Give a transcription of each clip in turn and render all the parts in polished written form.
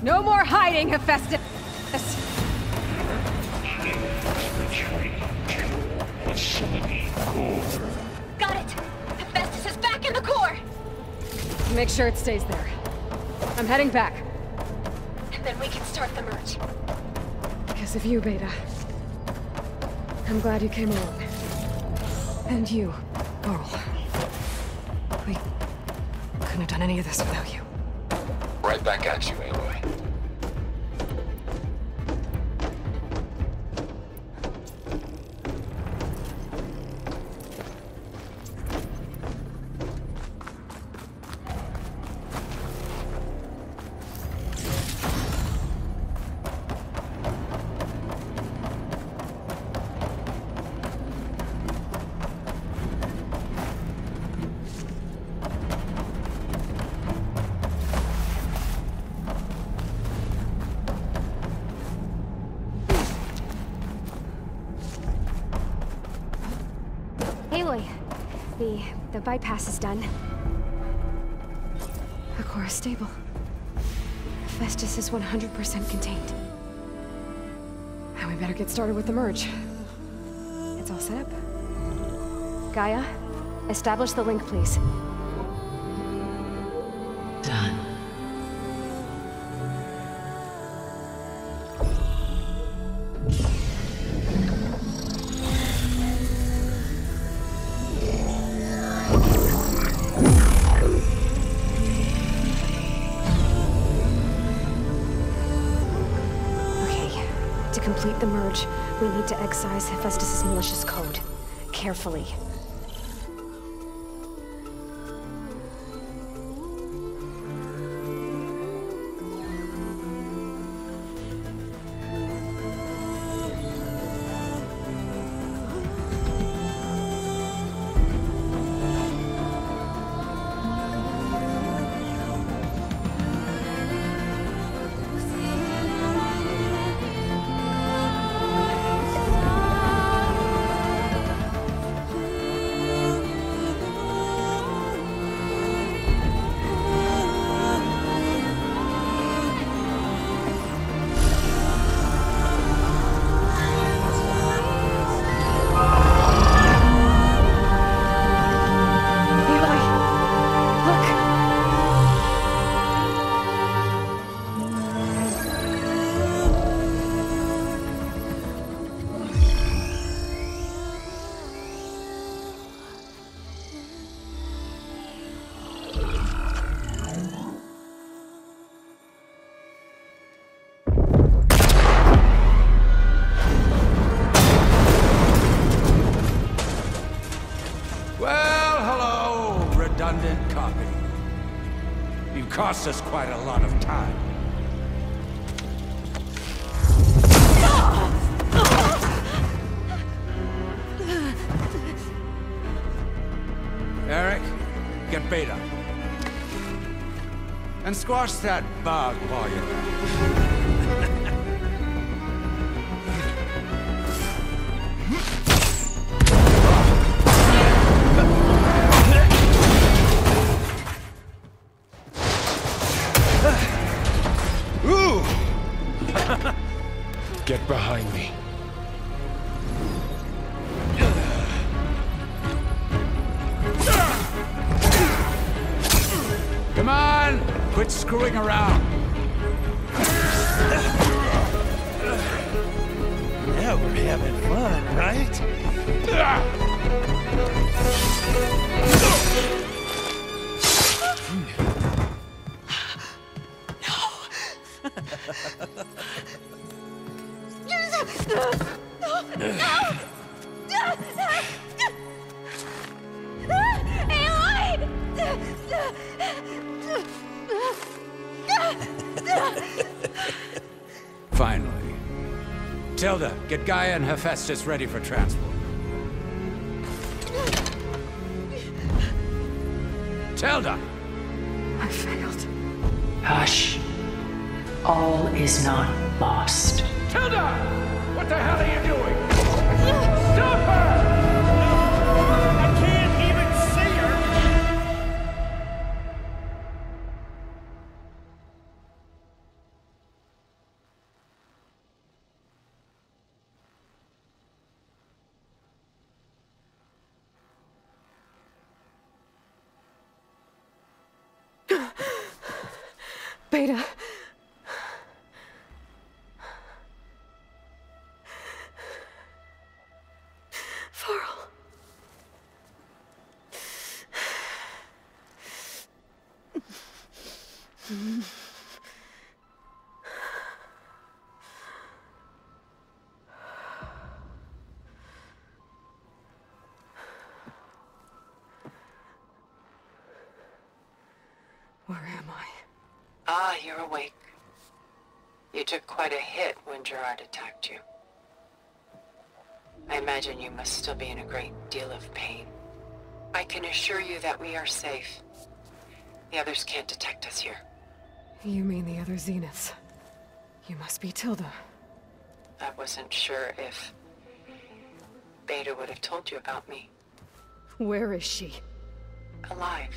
No more hiding, Hephaestus! Got it! Hephaestus is back in the core! Make sure it stays there. I'm heading back. And then we can start the merge. Because of you, Beta. I'm glad you came along. And you, Laurel. We couldn't have done any of this without you. Right back at you, Aloy. Aloy, the bypass is done. The core is stable. Hephaestus is 100% contained. Now we better get started with the merge. It's all set up. Gaia, establish the link, please. Done. To complete the merge, we need to excise Hephaestus' malicious code. Carefully. Cost us quite a lot of time. Eric, get Beta. And squash that bug while you're there. Get behind me. Come on! Quit screwing around. Now we're having fun, right? Finally. Tilda, get Gaia and Hephaestus ready for transport. Tilda! I failed. Hush. All is not lost. Tilda! What the hell are you doing? Stop her! I can't even see her! Beta. Varl. Where am I? Ah, you're awake. You took quite a hit when Gerard attacked you. I imagine you must still be in a great deal of pain. I can assure you that we are safe. The others can't detect us here. You mean the other Zeniths? You must be Tilda. I wasn't sure if Beta would have told you about me. Where is she? Alive.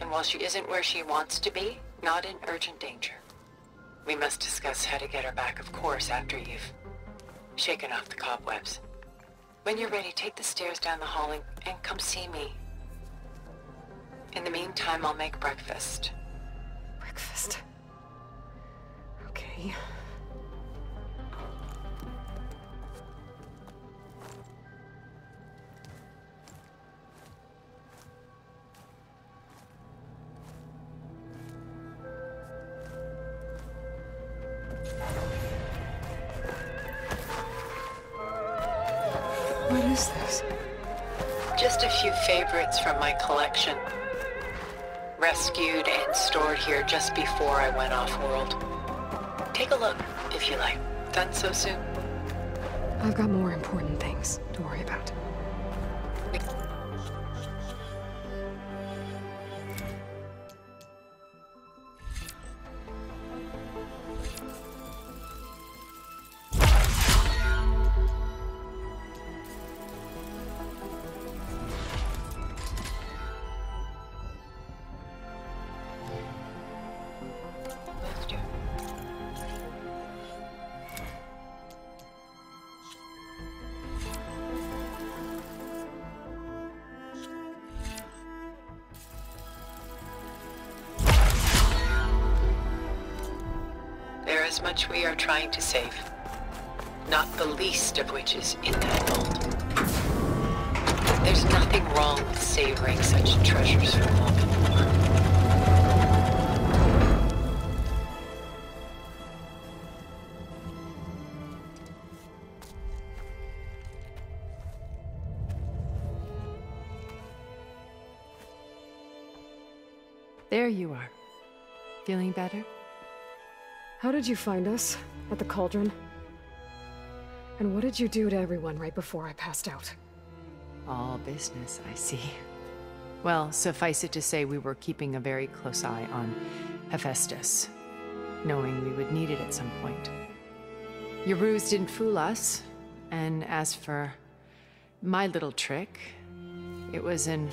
And while she isn't where she wants to be, not in urgent danger. We must discuss how to get her back, of course, after you've shaken off the cobwebs. When you're ready, take the stairs down the hall and come see me. In the meantime, I'll make breakfast. Breakfast. Okay. What is this? Just a few favorites from my collection. Rescued and stored here just before I went off-world. Take a look, if you like. Done so soon? I've got more important things to worry about. Let's do it. There is much we are trying to save, not the least of which is in that vault. There's nothing wrong with savoring such treasures for a moment more. There you are. Feeling better? How did you find us? At the cauldron? And what did you do to everyone right before I passed out? All business, I see. Well, suffice it to say we were keeping a very close eye on Hephaestus, knowing we would need it at some point. Your ruse didn't fool us, and as for my little trick, it was an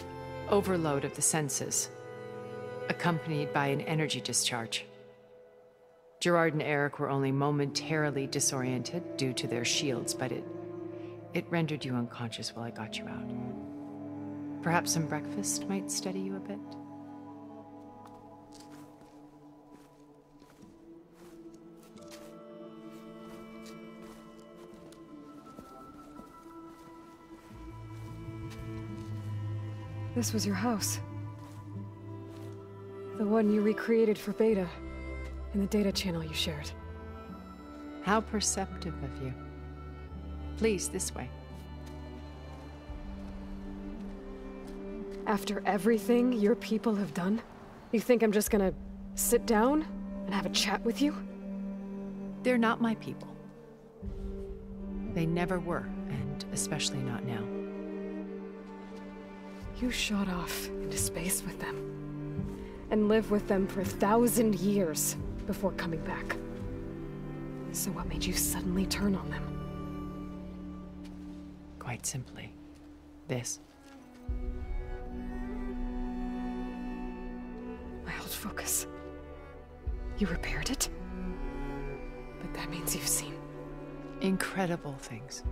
overload of the senses, accompanied by an energy discharge. Gerard and Eric were only momentarily disoriented due to their shields, but it rendered you unconscious while I got you out. Perhaps some breakfast might steady you a bit? This was your house. The one you recreated for Beta, in the data channel you shared. How perceptive of you. Please, this way. After everything your people have done, you think I'm just gonna sit down and have a chat with you? They're not my people. They never were, and especially not now. You shot off into space with them, and lived with them for 1,000 years before coming back. So what made you suddenly turn on them? Quite simply, this. My old focus. You repaired it? But that means you've seen... Incredible things.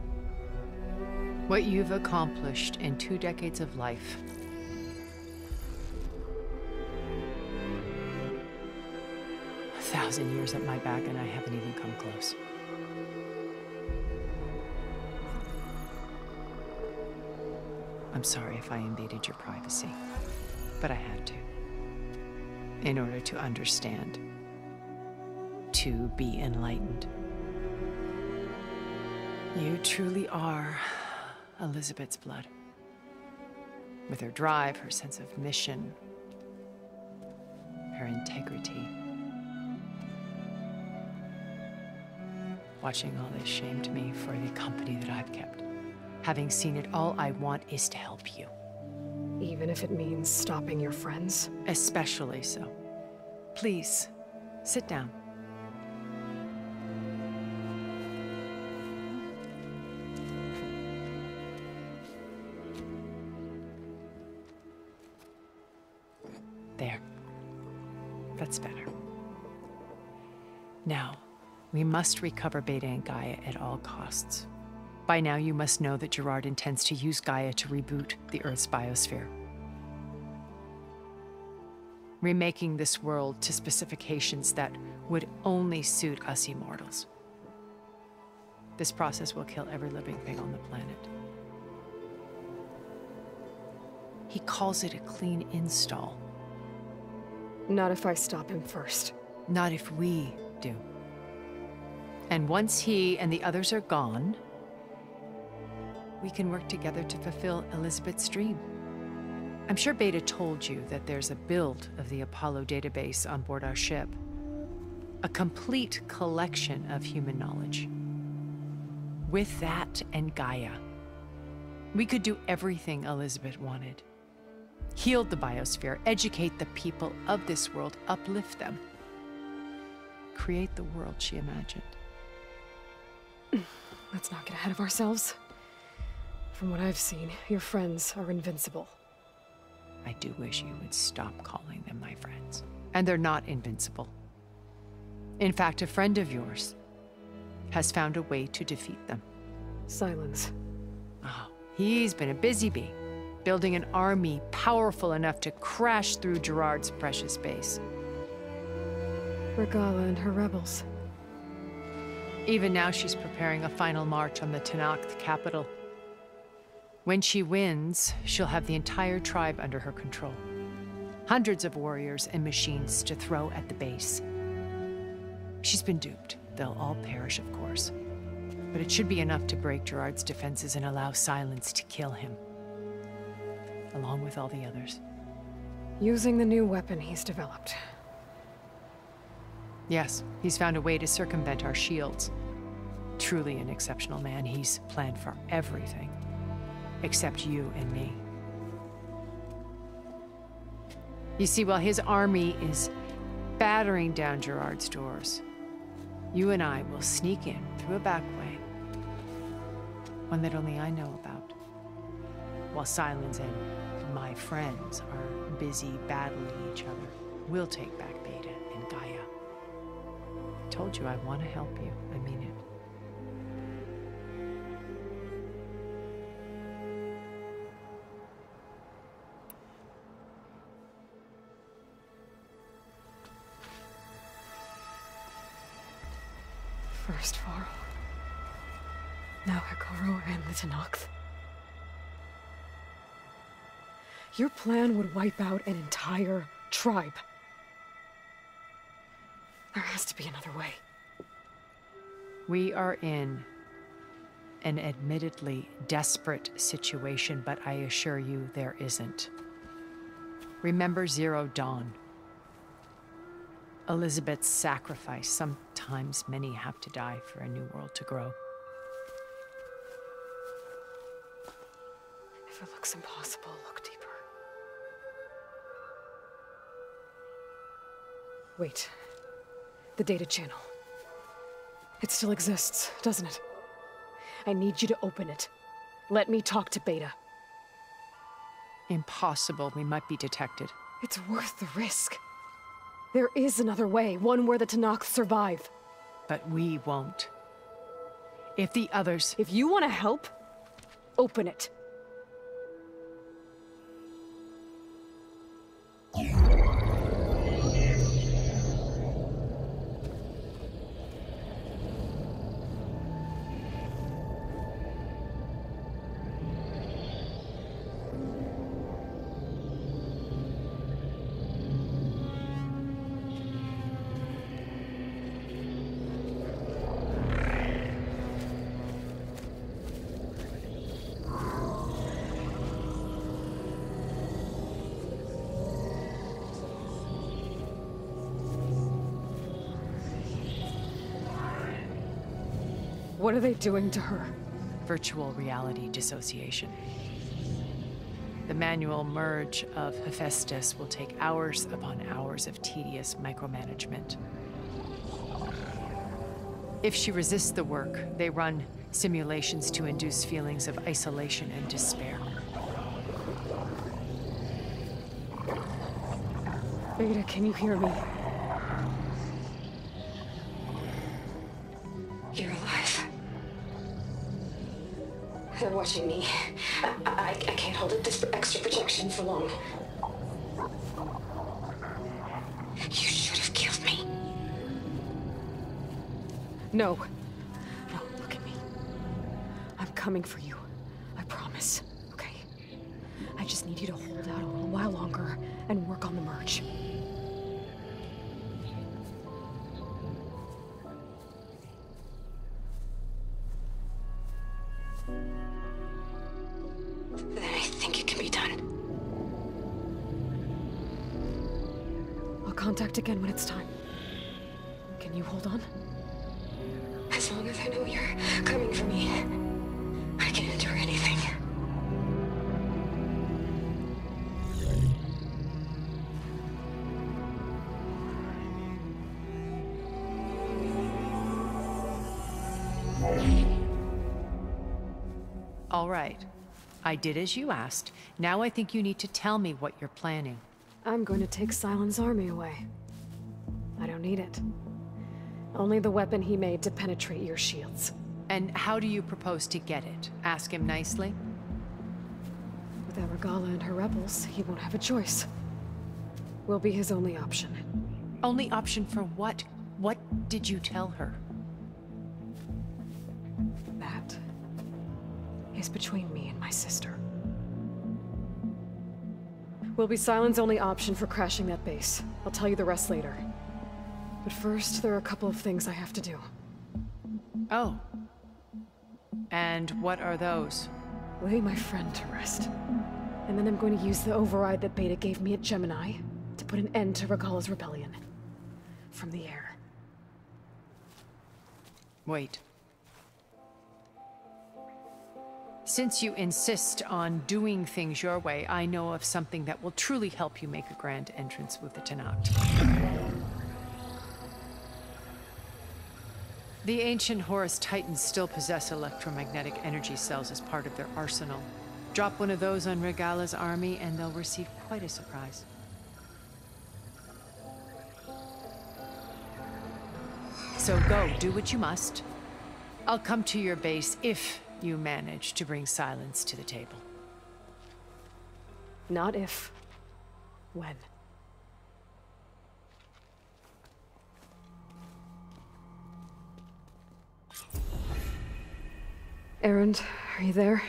What you've accomplished in 2 decades of life. 1,000 years at my back and I haven't even come close. I'm sorry if I invaded your privacy, but I had to. In order to understand, to be enlightened. You truly are Elizabeth's blood. With her drive, her sense of mission, her integrity. Watching all this shamed me for the company that I've kept. Having seen it, all I want is to help you. Even if it means stopping your friends? Especially so. Please, sit down. There. That's better. Now, we must recover Beta and Gaia at all costs. By now, you must know that Gerard intends to use Gaia to reboot the Earth's biosphere. Remaking this world to specifications that would only suit us immortals. This process will kill every living thing on the planet. He calls it a clean install. Not if I stop him first. Not if we do. And once he and the others are gone, we can work together to fulfill Elizabeth's dream. I'm sure Beta told you that there's a build of the Apollo database on board our ship. A complete collection of human knowledge. With that and Gaia, we could do everything Elizabeth wanted. Heal the biosphere, educate the people of this world, uplift them. Create the world she imagined. Let's not get ahead of ourselves. From what I've seen, your friends are invincible. I do wish you would stop calling them my friends. And they're not invincible. In fact, a friend of yours has found a way to defeat them. Silence. Oh, he's been a busy bee, building an army powerful enough to crash through Gerard's precious base. Regala and her rebels. Even now, she's preparing a final march on the Tenakth capital. When she wins, she'll have the entire tribe under her control. Hundreds of warriors and machines to throw at the base. She's been duped. They'll all perish, of course. But it should be enough to break Gerard's defenses and allow Silence to kill him. Along with all the others. Using the new weapon he's developed. Yes, he's found a way to circumvent our shields. Truly an exceptional man. He's planned for everything. Except you and me. You see, while his army is battering down Gerard's doors, you and I will sneak in through a back way. One that only I know about. While Silence and my friends are busy battling each other, we'll take back Beta and Gaia. I told you I want to help you. I mean it. First Varl. Now Hikaru and the Tenakth. Your plan would wipe out an entire tribe. There has to be another way. We are in an admittedly desperate situation, but I assure you there isn't. Remember Zero Dawn. Elizabeth's sacrifice. Sometimes many have to die for a new world to grow. If it looks impossible, look deeper. Wait. The data channel. It still exists, doesn't it? I need you to open it. Let me talk to Beta. Impossible. We might be detected. It's worth the risk. There is another way, one where the Tenakth survive. But we won't. If the others... If you want to help, open it. What are they doing to her? Virtual reality dissociation. The manual merge of Hephaestus will take hours upon hours of tedious micromanagement. If she resists the work, they run simulations to induce feelings of isolation and despair. Beta, can you hear me? You're alive. They're watching me. I can't hold up this extra protection for long. You should have killed me. No. No, look at me. I'm coming for you. I promise, okay? I just need you to hold out a little while longer and work on the merge. Then I think it can be done. I'll contact again when it's time. Can you hold on? As long as I know you're coming for me, I can endure anything. All right. I did as you asked. Now I think you need to tell me what you're planning. I'm going to take Silent's army away. I don't need it. Only the weapon he made to penetrate your shields. And how do you propose to get it? Ask him nicely? Without Regala and her rebels, he won't have a choice. We'll be his only option. Only option for what? What did you tell her? That is between me and my sister. Will be Silent's only option for crashing that base. I'll tell you the rest later. But first, there are a couple of things I have to do. Oh. And what are those? Lay my friend to rest. And then I'm going to use the override that Beta gave me at Gemini to put an end to Regala's rebellion. From the air. Wait. Since you insist on doing things your way, I know of something that will truly help you make a grand entrance with the Tenakth. The ancient Horus Titans still possess electromagnetic energy cells as part of their arsenal. Drop one of those on Regala's army and they'll receive quite a surprise. So go, do what you must. I'll come to your base if you manage to bring Silence to the table. Not if. When. Erend, are you there?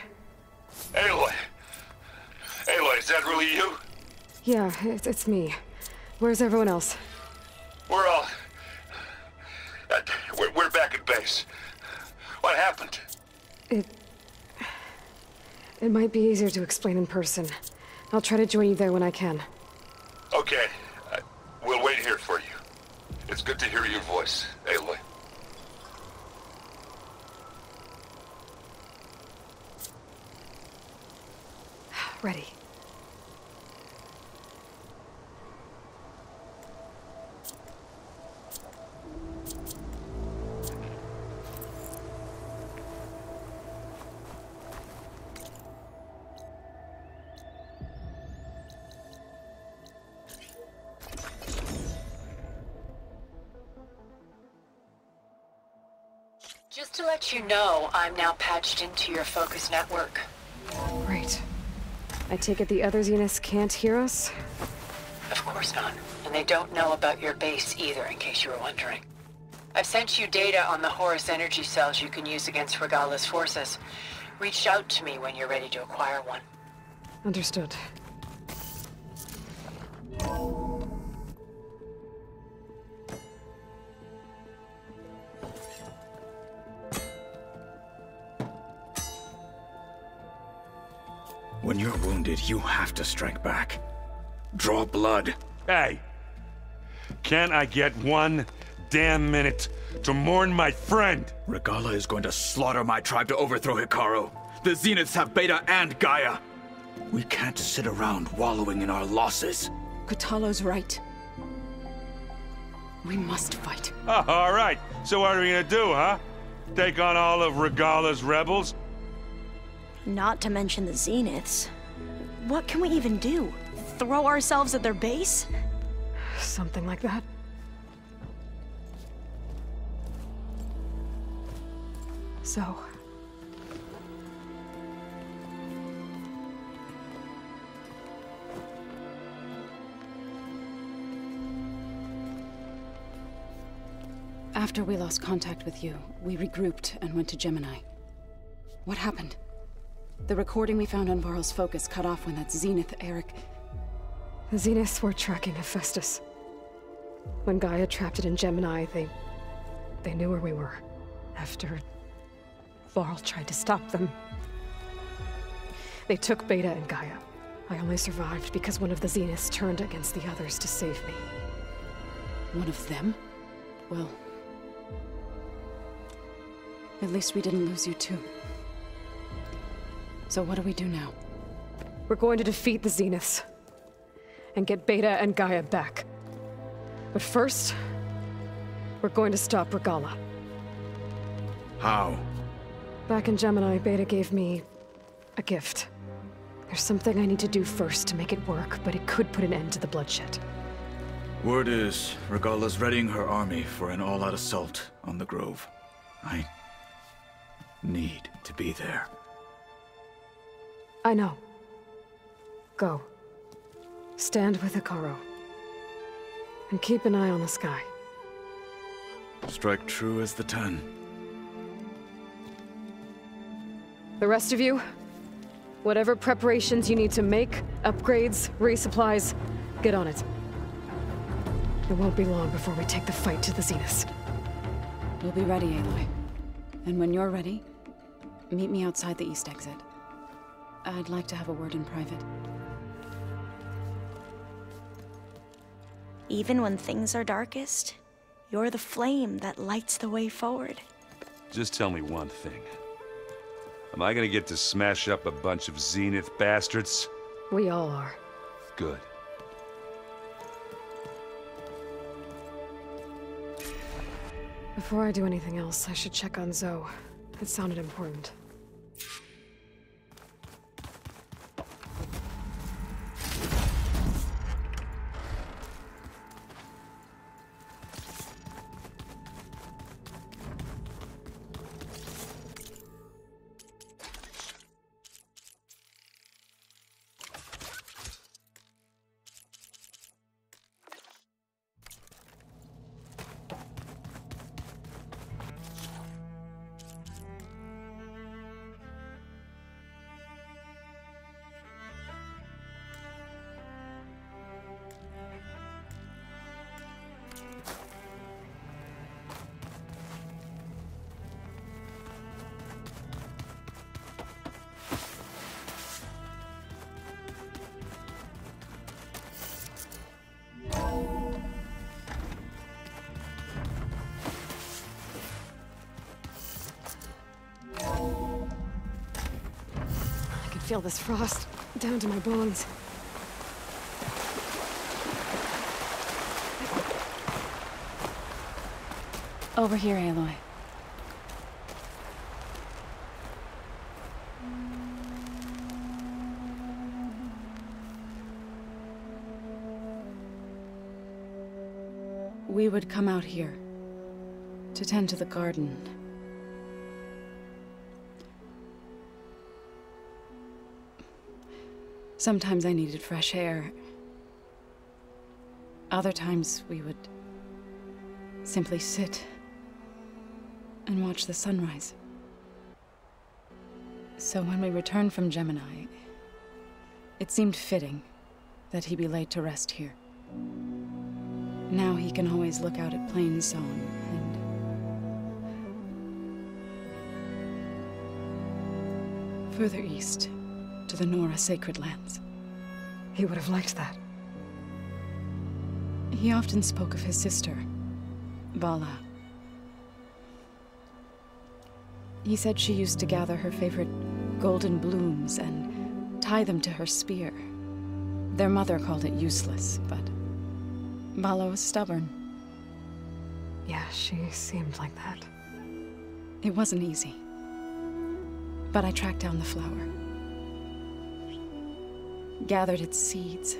Aloy! Aloy, is that really you? Yeah, it's me. Where's everyone else? We're all... we're back at base. What happened? It might be easier to explain in person. I'll try to join you there when I can. Okay. We'll wait here for you. It's good to hear your voice, Aloy. Ready. Just to let you know, I'm now patched into your focus network. Great. I take it the other Zeniths can't hear us? Of course not. And they don't know about your base either, in case you were wondering. I've sent you data on the Horus energy cells you can use against Regala's forces. Reach out to me when you're ready to acquire one. Understood. When you're wounded, you have to strike back. Draw blood. Hey! Can't I get one damn minute to mourn my friend. Regalla is going to slaughter my tribe to overthrow Hikaru. The Zeniths have Beta and Gaia. We can't sit around wallowing in our losses. Kotallo's right. We must fight. Oh, all right. So what are we gonna do, huh? Take on all of Regalla's rebels? Not to mention the Zeniths. What can we even do? Throw ourselves at their base? Something like that. So... After we lost contact with you, we regrouped and went to Gemini. What happened? The recording we found on Varl's focus cut off when that Zenith, Eric... The Zeniths were tracking Hephaestus. When Gaia trapped it in Gemini, they knew where we were. After... Varl tried to stop them. They took Beta and Gaia. I only survived because one of the Zeniths turned against the others to save me. One of them? Well... at least we didn't lose you too. So what do we do now? We're going to defeat the Zeniths. And get Beta and Gaia back. But first... we're going to stop Regalla. How? Back in Gemini, Beta gave me... a gift. There's something I need to do first to make it work, but it could put an end to the bloodshed. Word is, Regalla's readying her army for an all-out assault on the Grove. I need to be there. I know. Go. Stand with Hikaru. And keep an eye on the sky. Strike true as the 10. The rest of you, whatever preparations you need to make, upgrades, resupplies, get on it. It won't be long before we take the fight to the Zeniths. We'll be ready, Aloy. And when you're ready, meet me outside the east exit. I'd like to have a word in private. Even when things are darkest, you're the flame that lights the way forward. Just tell me one thing. Am I gonna get to smash up a bunch of Zenith bastards? We all are. Good. Before I do anything else, I should check on Zoe. It sounded important. Feel this frost down to my bones. Over here, Aloy. We would come out here to tend to the garden. Sometimes I needed fresh air. Other times we would simply sit and watch the sunrise. So when we returned from Gemini, it seemed fitting that he be laid to rest here. Now he can always look out at Plains Zone and further east to the Nora Sacred Lands. He would have liked that. He often spoke of his sister, Bala. He said she used to gather her favorite golden blooms and tie them to her spear. Their mother called it useless, but Bala was stubborn. Yeah, she seemed like that. It wasn't easy. But I tracked down the flower. Gathered its seeds.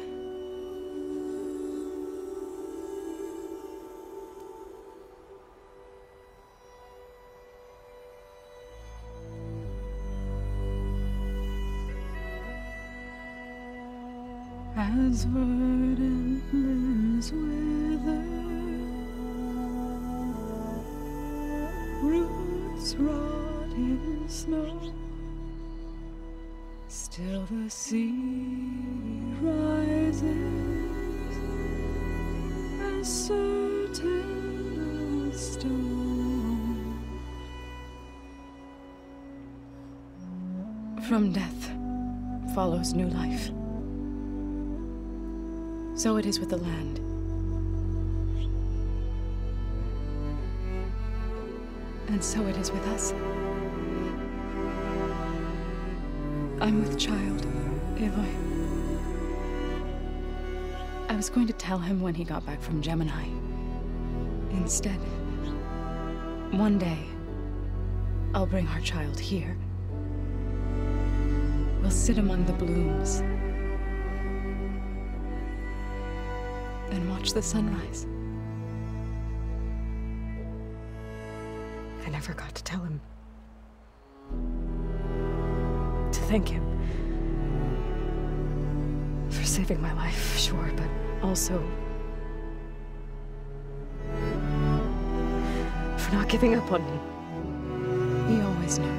As verdant limbs wither, roots rot in snow, still the sea rises, as certain as stone. From death follows new life. So it is with the land. And so it is with us. I'm with child, Aloy. I was going to tell him when he got back from Gemini. Instead, one day, I'll bring our child here. We'll sit among the blooms and watch the sunrise. I never got to tell him. To thank him. For saving my life, sure, but also for not giving up on me. He always knew.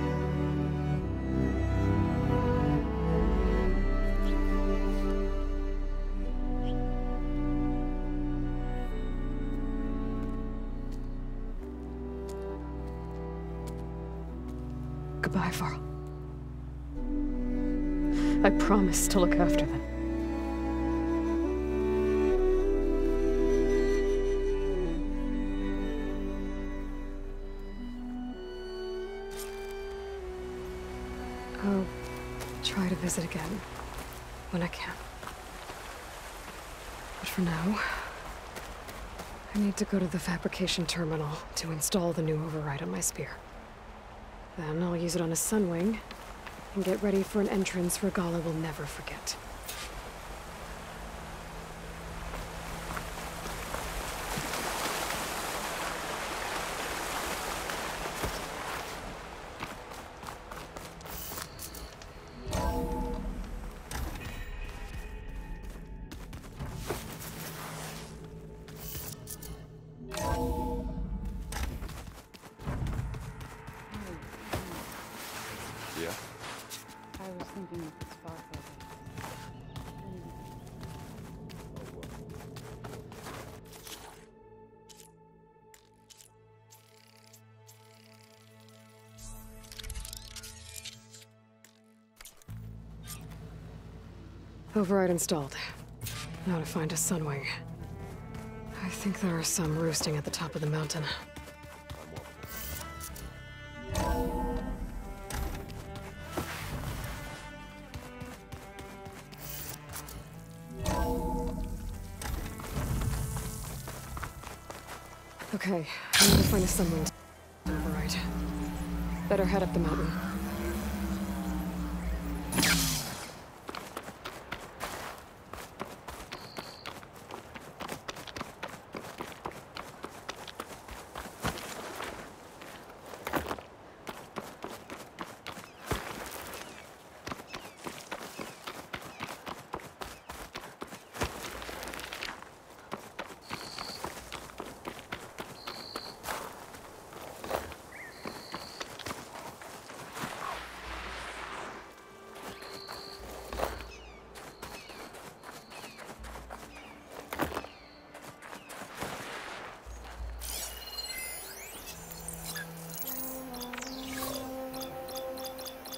Goodbye, Varl. I promise to look after them. I'll try to visit again when I can. But for now, I need to go to the fabrication terminal to install the new override on my spear. Then I'll use it on a sunwing and get ready for an entrance Regalla will never forget. Yeah? I was thinking of this far further. Override installed. Now to find a sunwing. I think there are some roosting at the top of the mountain. Okay, I need to find a sunwing. Override. Better head up the mountain.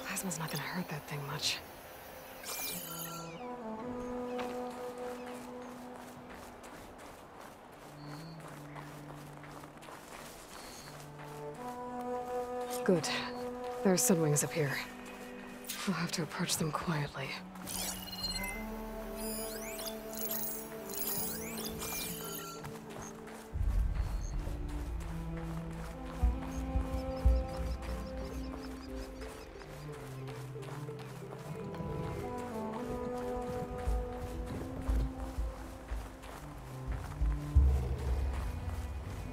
Plasma's not gonna hurt that thing much. Good. There are sunwings up here. We'll have to approach them quietly.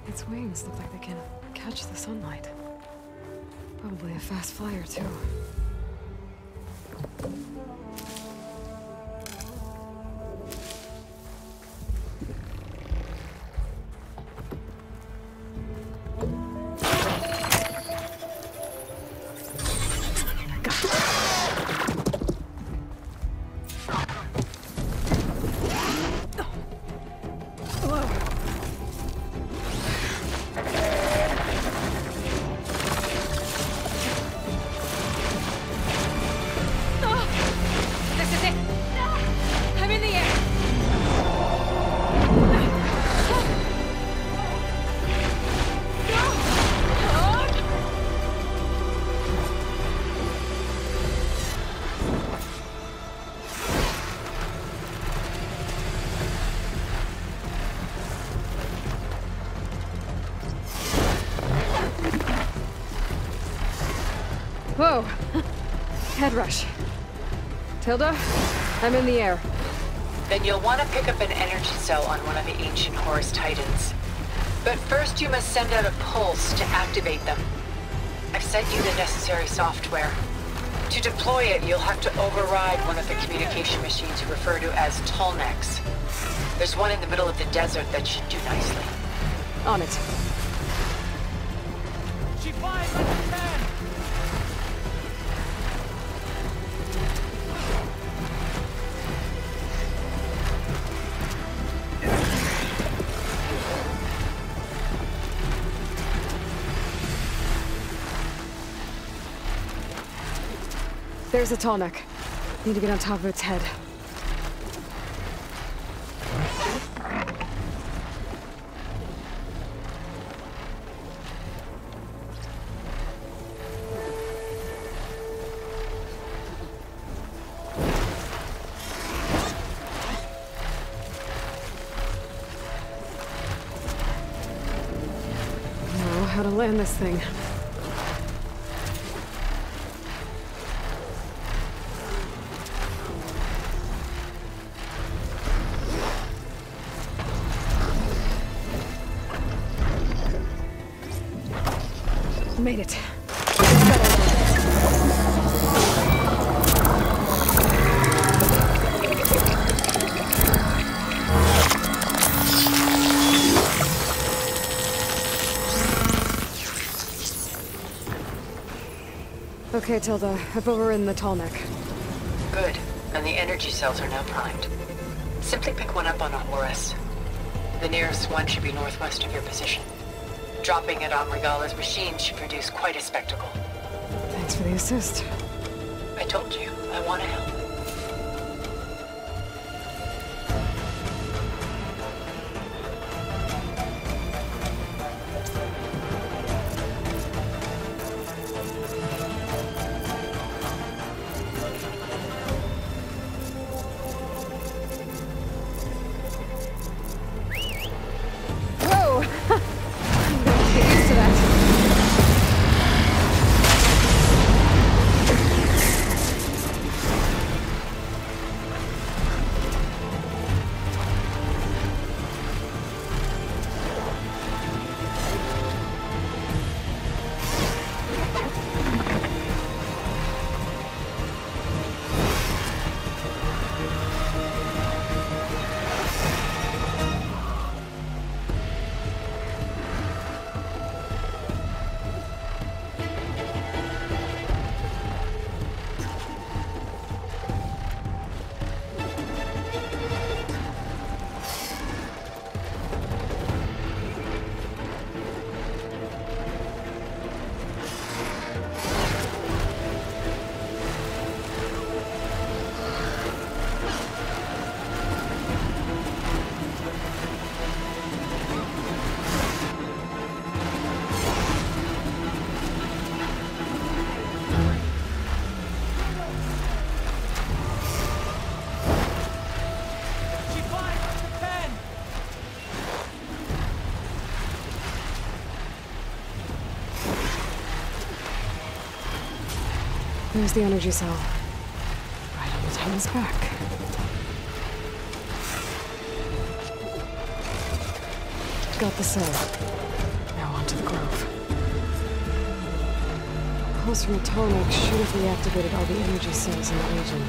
Its wings look like they can catch the sunlight. Probably a fast flyer, too. Whoa! Head rush. Tilda, I'm in the air. Then you'll want to pick up an energy cell on one of the ancient Horus Titans. But first you must send out a pulse to activate them. I've sent you the necessary software. To deploy it, you'll have to override one of the communication machines you refer to as Tallnecks. There's one in the middle of the desert that should do nicely. On it. She flies like a cat! There's a tall neck. Need to get on top of its head. Know how to land this thing. Made it. Okay, Tilda. I've overridden the tall neck. Good. And the energy cells are now primed. Simply pick one up on a Horus. The nearest one should be northwest of your position. Dropping it on Regala's machine should produce quite a spectacle. Thanks for the assist. I told you, I want to help. There's the energy cell. Right on the Titan's back. Got the cell. Now onto the Grove. The pulse from Atomic should have reactivated all the energy cells in the region.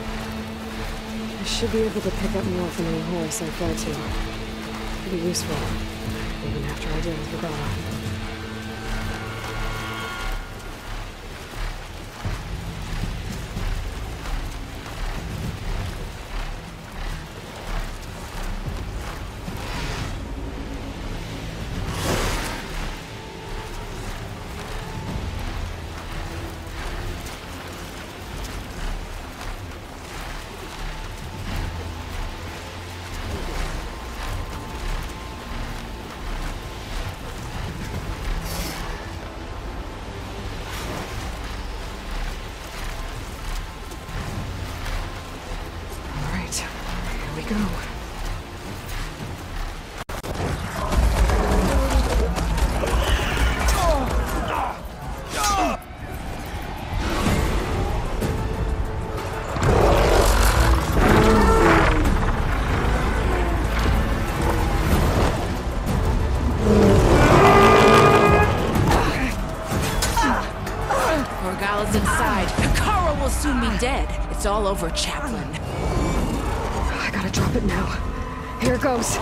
I should be able to pick up more from any horse I fly to. Could be useful, even after I deal with Regalla. Go. Regalla's inside. Hikaru will soon be dead. It's all over, Chaplain. I gotta drop it now. Here it goes.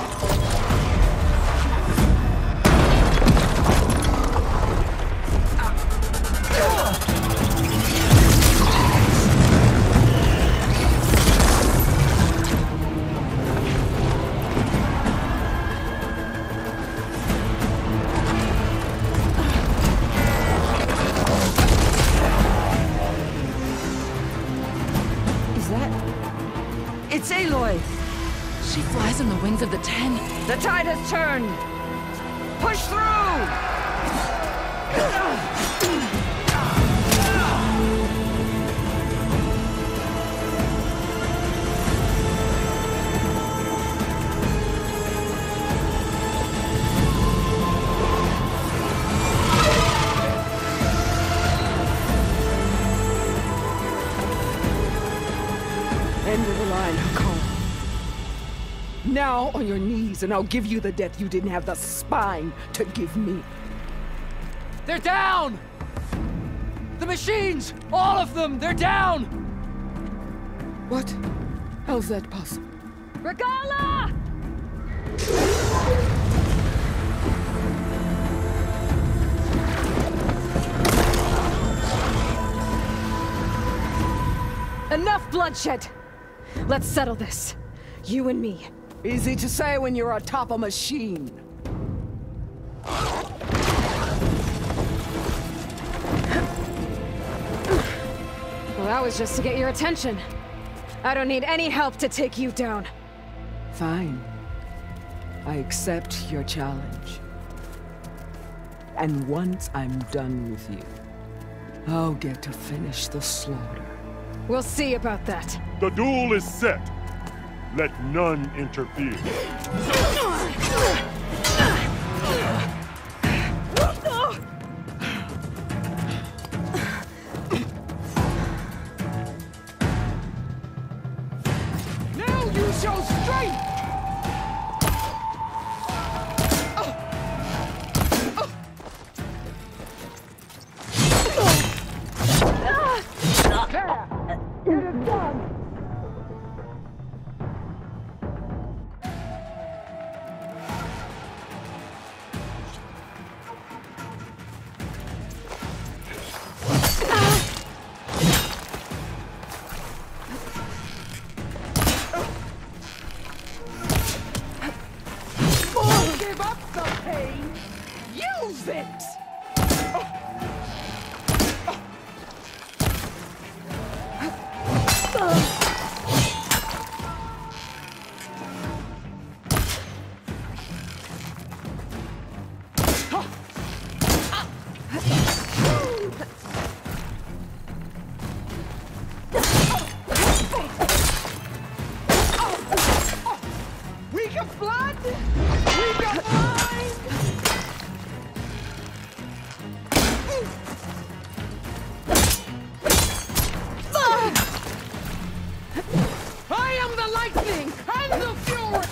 Is that... It's Aloy! She flies on the wings of the Ten. The tide has turned! Push through! End of the line, Hikaru. Now on your knees, and I'll give you the death you didn't have the spine to give me. They're down! The machines! All of them! They're down! What? How's that possible? Regalla! Enough bloodshed! Let's settle this. You and me. Easy to say when you're atop a machine. Well, that was just to get your attention. I don't need any help to take you down. Fine. I accept your challenge. And once I'm done with you, I'll get to finish the slaughter. We'll see about that. The duel is set. Let none interfere. Now you show strength! And the fury!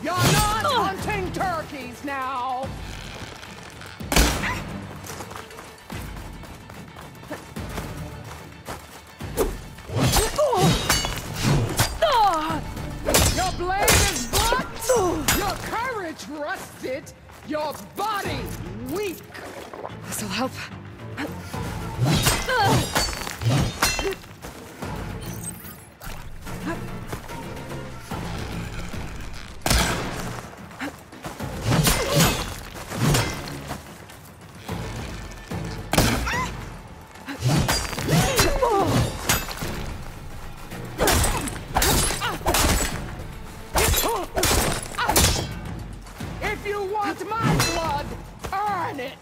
You're not hunting turkeys now! Your blade is blunt! Your courage rusted! Your body weak! This'll help. If you want my blood, earn it!